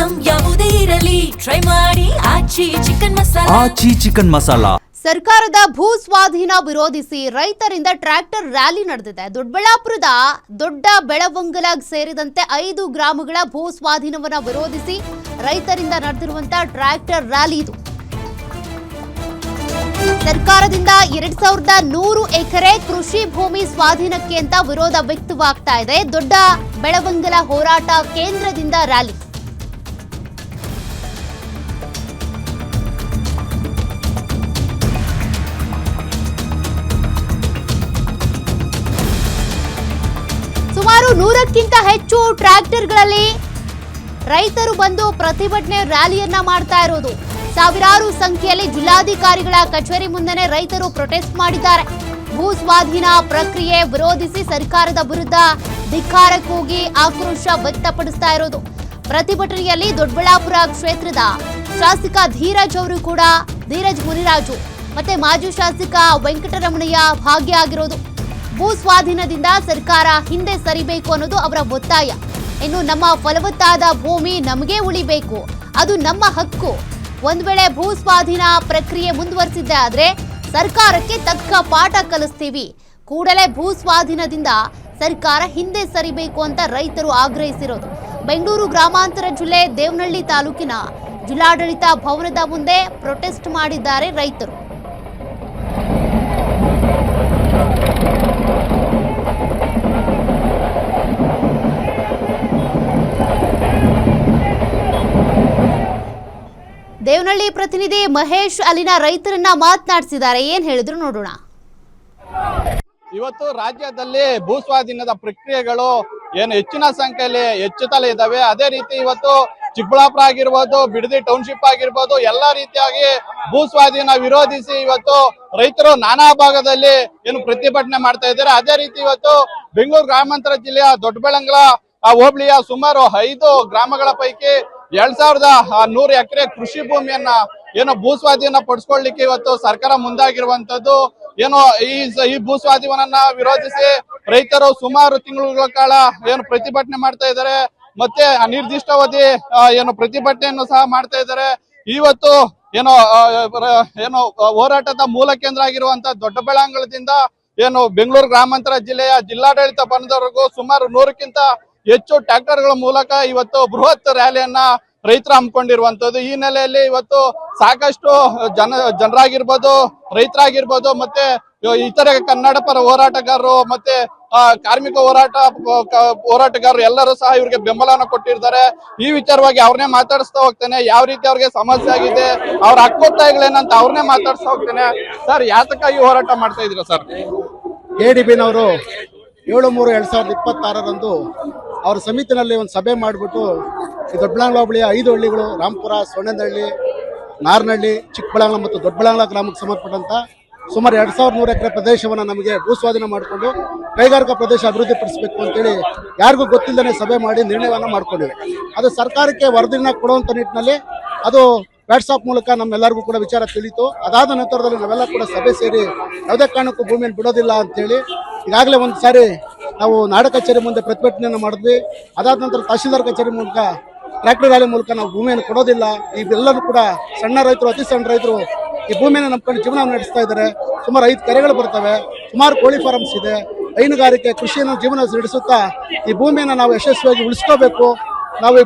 Item ಯಾವುದೇ ಇರಲಿ try ಮಾಡಿ ಆಚಿ ಚಿಕನ್ ಮಸಾಲಾ. ಸರ್ಕಾರದ ಭೂ ಸ್ವಾಧೀನ ವಿರೋಧಿಸಿ ರೈತರಿಂದ ಟ್ರ್ಯಾಕ್ಟರ್ ರ್ಯಾಲಿ ನಡೆದಿದೆ. ದೊಡ್ಡಬಳ್ಳಾಪುರದ ದೊಡ್ಡ ಬೆಳವಂಗಲ ಸೇರಿದಂತೆ 5 ಗ್ರಾಮಗಳ ಭೂ ಸ್ವಾಧೀನವನ್ನು ವಿರೋಧಿಸಿ ರೈತರಿಂದ ನಡೆದಿರುವಂತಹ ಟ್ರ್ಯಾಕ್ಟರ್ ರ್ಯಾಲಿ ಇದು. ಸರ್ಕಾರದಿಂದ 2100 ಎಕರೆ ಕೃಷಿ ಭೂಮಿ ಸ್ವಾಧೀನಕ್ಕೆ ಅಂತ ವಿರೋಧ ವ್ಯಕ್ತವಾಗ್ತಾ ಇದೆ. ದೊಡ್ಡ ಬೆಳವಂಗಲ ಹೋರಾಟ ಕೇಂದ್ರದಿಂದ ರ್ಯಾಲಿ. ಸುಮಾರು 100ಕ್ಕಿಂತ ಹೆಚ್ಚು ಟ್ರ್ಯಾಕ್ಟರ್ಗಳಲ್ಲಿ ರೈತರು ಬಂದು ಪ್ರತಿಭಟನೆ ರ್ಯಾಲಿಯನ್ನ ಮಾಡ್ತಾ ಇರೋದು. ಸಾವಿರಾರು ಸಂಖ್ಯೆಯಲ್ಲಿ ಜಿಲ್ಲಾಧಿಕಾರಿಗಳ ಕಚೇರಿ ಮುಂದೆ ರೈತರು ಪ್ರೊಟೆಸ್ಟ್ ಮಾಡಿದ್ದಾರೆ. ಭೂ ಸ್ವಾಧೀನ ಪ್ರಕ್ರಿಯೆ ವಿರೋಧಿಸಿ ಸರ್ಕಾರದ ವಿರುದ್ಧ ಧಿಕ್ಕಾರ ಕೂಗಿ ಆಕ್ರೋಶ ವ್ಯಕ್ತಪಡಿಸ್ತಾ ಇರೋದು. ಪ್ರತಿಭಟನೆಯಲ್ಲಿ ದೊಡ್ಡಬಳ್ಳಾಪುರ ಕ್ಷೇತ್ರದ ಶಾಸಕ ಧೀರಜ್ ಮುನಿರಾಜು ಮತ್ತೆ ಮಾಜಿ ಶಾಸಕ ವೆಂಕಟರಮಣಯ್ಯ ಭಾಗಿಯಾಗಿರೋದು. ಭೂ ಸ್ವಾಧೀನದಿಂದ ಸರ್ಕಾರ ಹಿಂದೆ ಸರಿಬೇಕು ಅನ್ನೋದು ಅವರ ಒತ್ತಾಯ. ಇನ್ನು ನಮ್ಮ ಫಲವತ್ತಾದ ಭೂಮಿ ನಮಗೆ ಉಳಿಬೇಕು, ಅದು ನಮ್ಮ ಹಕ್ಕು. ಒಂದು ವೇಳೆ ಭೂ ಸ್ವಾಧೀನ ಪ್ರಕ್ರಿಯೆ ಮುಂದುವರಿಸಿದ್ದೆ ಆದ್ರೆ ಸರ್ಕಾರಕ್ಕೆ ತಕ್ಕ ಪಾಠ ಕಲಿಸ್ತೀವಿ. ಕೂಡಲೇ ಭೂ ಸ್ವಾಧೀನದಿಂದ ಸರ್ಕಾರ ಹಿಂದೆ ಸರಿಬೇಕು ಅಂತ ರೈತರು ಆಗ್ರಹಿಸಿರೋದು. ಬೆಂಗಳೂರು ಗ್ರಾಮಾಂತರ ಜಿಲ್ಲೆ ದೇವನಹಳ್ಳಿ ತಾಲೂಕಿನ ಜಿಲ್ಲಾಡಳಿತ ಭವನದ ಮುಂದೆ ಪ್ರೊಟೆಸ್ಟ್ ಮಾಡಿದ್ದಾರೆ ರೈತರು. ದೇವನಹಳ್ಳಿ ಪ್ರತಿನಿಧಿ ಮಹೇಶ್ ಅಲ್ಲಿನ ರೈತರನ್ನ ಮಾತನಾಡಿಸಿದ್ದಾರೆ. ಏನ್ ಹೇಳಿದ್ರು ನೋಡೋಣ. ಇವತ್ತು ರಾಜ್ಯದಲ್ಲಿ ಭೂ ಸ್ವಾಧೀನದ ಪ್ರಕ್ರಿಯೆಗಳು ಏನು ಹೆಚ್ಚಿನ ಸಂಖ್ಯೆಯಲ್ಲಿ ಹೆಚ್ಚುತ್ತಲೇ ಇದ್ದಾವೆ. ಅದೇ ರೀತಿ ಇವತ್ತು ಚಿಕ್ಕಬಳ್ಳಾಪುರ ಆಗಿರ್ಬೋದು, ಬಿಡದಿ ಟೌನ್ಶಿಪ್ ಆಗಿರ್ಬೋದು, ಎಲ್ಲಾ ರೀತಿಯಾಗಿ ಭೂ ಸ್ವಾಧೀನ ವಿರೋಧಿಸಿ ಇವತ್ತು ರೈತರು ನಾನಾ ಭಾಗದಲ್ಲಿ ಏನು ಪ್ರತಿಭಟನೆ ಮಾಡ್ತಾ ಇದ್ದಾರೆ. ಅದೇ ರೀತಿ ಇವತ್ತು ಬೆಂಗಳೂರು ಗ್ರಾಮಾಂತರ ಜಿಲ್ಲೆಯ ದೊಡ್ಡಬೆಳಂಗಲ ಹೋಬಳಿಯ ಸುಮಾರು 5 ಗ್ರಾಮಗಳ ಪೈಕಿ 2100 ಎಕರೆ ಕೃಷಿ ಭೂಮಿಯನ್ನ ಏನೋ ಭೂ ಸ್ವಾಧೀನ ಪಡಿಸ್ಕೊಳ್ಳಿಕ್ಕೆ ಇವತ್ತು ಸರ್ಕಾರ ಮುಂದಾಗಿರುವಂತದ್ದು. ಏನೋ ಈ ಭೂ ಸ್ವಾಧೀನವನ್ನ ವಿರೋಧಿಸಿ ರೈತರು ಸುಮಾರು ತಿಂಗಳುಗಳ ಕಾಲ ಏನು ಪ್ರತಿಭಟನೆ ಮಾಡ್ತಾ ಇದ್ದಾರೆ. ಮತ್ತೆ ಅನಿರ್ದಿಷ್ಟಾವಧಿ ಏನು ಪ್ರತಿಭಟನೆಯನ್ನು ಸಹ ಮಾಡ್ತಾ ಇದ್ದಾರೆ. ಇವತ್ತು ಏನೋ ಹೋರಾಟದ ಮೂಲ ಕೇಂದ್ರ ಆಗಿರುವಂತ ದೊಡ್ಡಬೆಳಂಗಲದಿಂದ ಏನು ಬೆಂಗಳೂರು ಗ್ರಾಮಾಂತರ ಜಿಲ್ಲೆಯ ಜಿಲ್ಲಾಡಳಿತ ಭವನದವರೆಗೂ ಸುಮಾರು 100ಕ್ಕಿಂತ ಹೆಚ್ಚು ಟ್ರ್ಯಾಕ್ಟರ್ಗಳ ಮೂಲಕ ಇವತ್ತು ಬೃಹತ್ ರ್ಯಾಲಿಯನ್ನ ರೈತರು ಹಮ್ಮಿಕೊಂಡಿರುವಂತದ್ದು. ಈ ನೆಲೆಯಲ್ಲಿ ಇವತ್ತು ಸಾಕಷ್ಟು ಜನರಾಗಿರ್ಬೋದು, ರೈತರಾಗಿರ್ಬೋದು, ಮತ್ತೆ ಇತರೆ ಕನ್ನಡ ಪರ ಹೋರಾಟಗಾರರು ಮತ್ತೆ ಕಾರ್ಮಿಕ ಹೋರಾಟಗಾರರು ಎಲ್ಲರೂ ಸಹ ಇವ್ರಿಗೆ ಬೆಂಬಲನ ಕೊಟ್ಟಿರ್ತಾರೆ. ಈ ವಿಚಾರವಾಗಿ ಅವ್ರನ್ನೇ ಮಾತಾಡಿಸ್ತಾ ಹೋಗ್ತೇನೆ. ಯಾವ ರೀತಿ ಅವ್ರಿಗೆ ಸಮಸ್ಯೆ ಆಗಿದೆ, ಅವ್ರ ಹಕ್ಕೊತ್ತಾಯಗಳೇನಂತ ಅವ್ರನ್ನೇ ಮಾತಾಡಿಸ್ತಾ ಹೋಗ್ತೇನೆ. ಸರ್, ಯಾತಕ್ಕಾಗಿ ಹೋರಾಟ ಮಾಡ್ತಾ ಇದ್ದೀರಾ ಸರ್? ಎಡಿಬಿನವರು 7/3/2026 ಅವರ ಸಮಿತಿನಲ್ಲಿ ಒಂದು ಸಭೆ ಮಾಡಿಬಿಟ್ಟು ಈ ದೊಡ್ಡಬಳ್ಳಾಂಗ್ಲ ಹೋಬಳಿಯ 5 ಹಳ್ಳಿಗಳು ರಾಂಪುರ, ಸೊಣ್ಣನಹಳ್ಳಿ, ನಾರ್ನಹಳ್ಳಿ, ಚಿಕ್ಕಬಳ್ಳಾಂಗ್ಲ ಮತ್ತು ದೊಡ್ಡಬಳ್ಳಾಂಗ್ಲ ಗ್ರಾಮಕ್ಕೆ ಸಂಬಂಧಪಟ್ಟಂತ ಸುಮಾರು 2100 ಎಕರೆ ಪ್ರದೇಶವನ್ನು ನಮಗೆ ಭೂ ಸ್ವಾಧೀನ ಮಾಡಿಕೊಂಡು ಕೈಗಾರಿಕಾ ಪ್ರದೇಶ ಅಭಿವೃದ್ಧಿಪಡಿಸಬೇಕು ಅಂತೇಳಿ ಯಾರಿಗೂ ಗೊತ್ತಿಲ್ಲದೇ ಸಭೆ ಮಾಡಿ ನಿರ್ಣಯವನ್ನು ಮಾಡಿಕೊಂಡಿವೆ. ಅದು ಸರ್ಕಾರಕ್ಕೆ ವರದಿನ ಕೊಡುವಂಥ ನಿಟ್ಟಿನಲ್ಲಿ ಅದು ವಾಟ್ಸಾಪ್ ಮೂಲಕ ನಮ್ಮೆಲ್ಲರಿಗೂ ಕೂಡ ವಿಚಾರ ತಿಳಿಯಿತು. ಅದಾದ ನಂತರದಲ್ಲಿ ನಾವೆಲ್ಲ ಕೂಡ ಸಭೆ ಸೇರಿ ಯಾವುದೇ ಕಾರಣಕ್ಕೂ ಭೂಮಿಯನ್ನು ಬಿಡೋದಿಲ್ಲ ಅಂತೇಳಿ ಈಗಾಗಲೇ ಒಂದು ಸಾರಿ ನಾವು ನಾಡ ಕಚೇರಿ ಮುಂದೆ ಪ್ರತಿಭಟನೆಯನ್ನು ಮಾಡಿದ್ವಿ. ಅದಾದ ನಂತರ ತಹಶೀಲ್ದಾರ್ ಕಚೇರಿ ಮೂಲಕ ಟ್ರ್ಯಾಕ್ಟರ್ ರ್ಯಾಲಿ ಮೂಲಕ ನಾವು ಭೂಮಿಯನ್ನು ಕೊಡೋದಿಲ್ಲ. ಇವೆಲ್ಲರೂ ಕೂಡ ಸಣ್ಣ ರೈತರು, ಅತಿ ಸಣ್ಣ ರೈತರು ಈ ಭೂಮಿಯನ್ನು ನಂಬ್ಕೊಂಡು ಜೀವನ ನಡೆಸ್ತಾ ಇದ್ದಾರೆ. ಸುಮಾರು 5 ಕೆರೆಗಳು ಬರ್ತವೆ, ಸುಮಾರು ಕೋಳಿ ಫಾರ್ಮ್ಸ್ ಇದೆ, ಹೈನುಗಾರಿಕೆ, ಕೃಷಿಯನ್ನು ಜೀವನ ನಡೆಸುತ್ತಾ ಈ ಭೂಮಿಯನ್ನು ನಾವು ಯಶಸ್ವಿಯಾಗಿ ಉಳಿಸ್ಕೋಬೇಕು. ನಾವು ಈ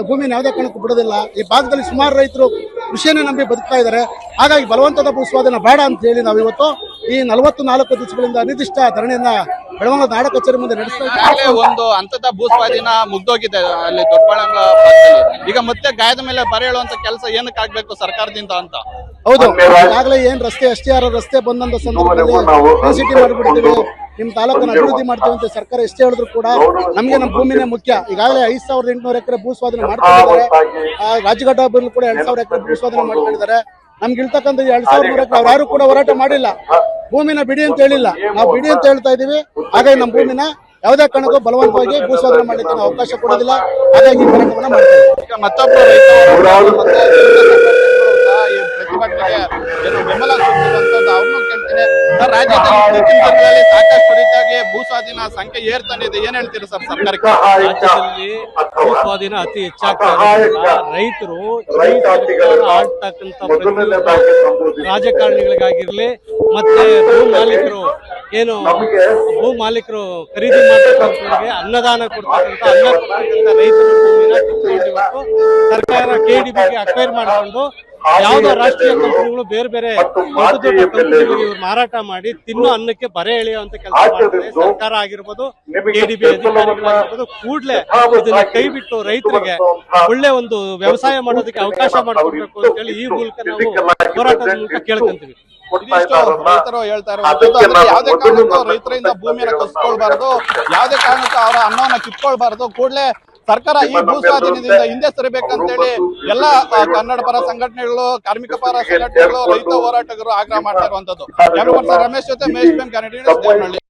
ಭೂಮಿನ ಯಾವುದೇ ಕಾರಣಕ್ಕೂ ಬಿಡೋದಿಲ್ಲ. ಈ ಭಾಗದಲ್ಲಿ ಸುಮಾರು ರೈತರು ಕೃಷಿಯನ್ನೇ ನಂಬಿ ಬದುಕ್ತಾ ಇದ್ದಾರೆ. ಹಾಗಾಗಿ ಬಲವಂತದ ಭೂ ಸ್ವಾಧೀನ ಬೇಡ ಅಂತ ಹೇಳಿ ನಾವು ಇವತ್ತು ಈ 44 ದಿವಸಗಳಿಂದ ಅನಿರ್ದಿಷ್ಟ ಧರಣಿಯನ್ನ ಬೆಳವಂಗಲ ನಾಡ ಕಚೇರಿ ಮುಂದೆ ನಡೆಸ್ತಾ ಇದ್ದೀವಿ. ಒಂದು ಹಂತದ ಭೂ ಸ್ವಾಧೀನ ಮುಗ್ದೋಗಿದೆ ಅಲ್ಲಿ ದೊಡ್ಡಬಳ್ಳಾಂಗ್ಲ ಭಾಗದಲ್ಲಿ. ಈಗ ಮತ್ತೆ ಗಾಯದ ಮೇಲೆ ಬರೆ ಹೇಳುವಂತ ಕೆಲಸ ಏನಕ್ಕೆ ಆಗ್ಬೇಕು ಸರ್ಕಾರದಿಂದ ಅಂತ? ಹೌದು, ಈಗಾಗಲೇ ಏನ್ ರಸ್ತೆ STR ರಸ್ತೆ ಬಂದಂತ ಸಂದರ್ಭದಲ್ಲಿ ಸಿಟಿ ಮಾಡಿಬಿಡ್ತೀವಿ, ನಿಮ್ ತಾಲೂಕನ್ನು ಅಭಿವೃದ್ಧಿ ಮಾಡ್ತೀವಿ ಅಂತ ಸರ್ಕಾರ ಎಷ್ಟೇ ಹೇಳಿದ್ರು ಕೂಡ ನಮ್ಗೆ ನಮ್ಮ ಭೂಮಿನೇ ಮುಖ್ಯ. ಈಗಾಗಲೇ 5800 ಎಕರೆ ಭೂ ಸ್ವಾಧೀನ ಮಾಡ್ಕೊಂಡಿದ್ದಾರೆ. ರಾಜಘಾಟ ಹಬ್ಬರು ಕೂಡ 2000 ಎಕರೆ ಭೂ ಸ್ವಾಧೀನ ಮಾಡ್ಕೊಂಡಿದ್ದಾರೆ. ನಮ್ಗೆ ಇರ್ತಕ್ಕಂಥ 2100 ಎಕರೆ ಅವ್ರು ಯಾರು ಕೂಡ ಹೋರಾಟ ಮಾಡಿಲ್ಲ, ಭೂಮಿನ ಬಿಡಿ ಅಂತ ಹೇಳಿಲ್ಲ. ನಾವು ಬಿಡಿ ಅಂತ ಹೇಳ್ತಾ ಇದೀವಿ. ಹಾಗಾಗಿ ನಮ್ಮ ಭೂಮಿನ ಯಾವುದೇ ಕಾರಣಕ್ಕೂ ಬಲವಂತವಾಗಿ ಭೂ ಸ್ವಾಧೀನ ಮಾಡಲಿಕ್ಕೆ ನಾವು ಅವಕಾಶ ಕೊಡೋದಿಲ್ಲ. ಹಾಗಾಗಿ ಹೋರಾಟವನ್ನ ಮಾಡ್ತೀವಿ. ಮತ್ತೊಬ್ಬರು ಪ್ರತಿಭಟನೆಗೆ ಏನು ಬೆಂಬಲ ಸೂಚಿಸುವಂತದ್ದು ಅವ್ರನ್ನೂ ಕೇಳ್ತೀನಿ ಸರ್. ರಾಜ್ಯದಲ್ಲಿ ಇತ್ತೀಚಿನ ದಿನಗಳಲ್ಲಿ ಸಾಕಷ್ಟು ರೀತಿಯಾಗಿ ಭೂ ಸ್ವಾಧೀನ ಸಂಖ್ಯೆ ಏರ್ತಾನೆ ಇದೆ, ಏನ್ ಹೇಳ್ತೀರಾ ಸರ್ ಸರ್ಕಾರಕ್ಕೆ? ರಾಜ್ಯದಲ್ಲಿ ಭೂ ಸ್ವಾಧೀನ ಅತಿ ಹೆಚ್ಚಾಗ್ತಾ ಇರೋದ್ರಿಂದ ರೈತರು ಈ ಸರ್ಕಾರ ಆಡ್ತಕ್ಕಂಥ ಪ್ರತಿಯೊಬ್ಬ ರಾಜಕಾರಣಿಗಳಿಗಾಗಿರ್ಲಿ ಮತ್ತೆ ಭೂ ಮಾಲೀಕರು ಖರೀದಿ ಮಾಡ್ತಕ್ಕಂಥವ್ರಿಗೆ ಅನ್ನದಾನ ಕೊಡ್ತಕ್ಕಂಥ ರೈತರ ಭೂಮಿನ ಕಿತ್ಕೊಂಡು ಇವತ್ತು ಸರ್ಕಾರ KDBಗೆ ಅಕ್ವೈರ್ ಮಾಡಿಕೊಂಡು ಯಾವ್ದೋ ರಾಷ್ಟ್ರೀಯ ಕಂಪನಿಗಳು ಬೇರೆ ಬೇರೆ ದೊಡ್ಡ ದೊಡ್ಡ ಕಂಪನಿಗಳಿಗೆ ಇವ್ರು ಮಾರಾಟ ಮಾಡಿ ತಿನ್ನೋ ಅನ್ನಕ್ಕೆ ಬರೆ ಎಳೆಯುವಂತ ಕೆಲಸ ಮಾಡ್ತಾರೆ. ಸರ್ಕಾರ ಆಗಿರ್ಬೋದು, KDB ಅಧಿಕಾರಿಗಳಾಗಿರ್ಬೋದು, ಕೂಡ್ಲೆ ಇದನ್ನ ಕೈ ಬಿಟ್ಟು ರೈತರಿಗೆ ಒಳ್ಳೆ ಒಂದು ವ್ಯವಸಾಯ ಮಾಡೋದಕ್ಕೆ ಅವಕಾಶ ಮಾಡಿಕೊಡ್ಬೇಕು ಅಂತ ಹೇಳಿ ಈ ಮೂಲಕ ನಾವು ಹೋರಾಟದ ಮೂಲಕ ಕೇಳ್ಕೊಂತೀವಿ. ಇದಿಷ್ಟು ರೈತರು ಹೇಳ್ತಾ ಇರುವಂತದ್ದು. ಅಂದ್ರೆ ಯಾವುದೇ ಕಾರಣಕ್ಕೂ ರೈತರಿಂದ ಭೂಮಿಯನ್ನು ಕಸ್ಕೊಳ್ಬಾರ್ದು, ಯಾವುದೇ ಕಾರಣಕ್ಕೂ ಅವರ ಅನ್ನವನ್ನ ಕಿತ್ಕೊಳ್ಬಾರ್ದು. ಕೂಡಲೇ ಸರ್ಕಾರ ಈ ಭೂ ಸ್ವಾಧೀನದಿಂದ ಹಿಂದೆ ಸರಿಬೇಕಂತೇಳಿ ಎಲ್ಲ ಕನ್ನಡ ಪರ ಸಂಘಟನೆಗಳು, ಕಾರ್ಮಿಕ ಪರ ಸಂಘಟನೆಗಳು, ರೈತ ಹೋರಾಟಗಾರರು ಆಗ್ರಹ ಮಾಡ್ತಾ ಇರುವಂತದ್ದು. ರಮೇಶ್ ಜೊತೆ ಮಹೇಶ್ ಬೆನ್, ಕನ್ನಡ ನ್ಯೂಸ್, ದೇವನಹಳ್ಳಿ.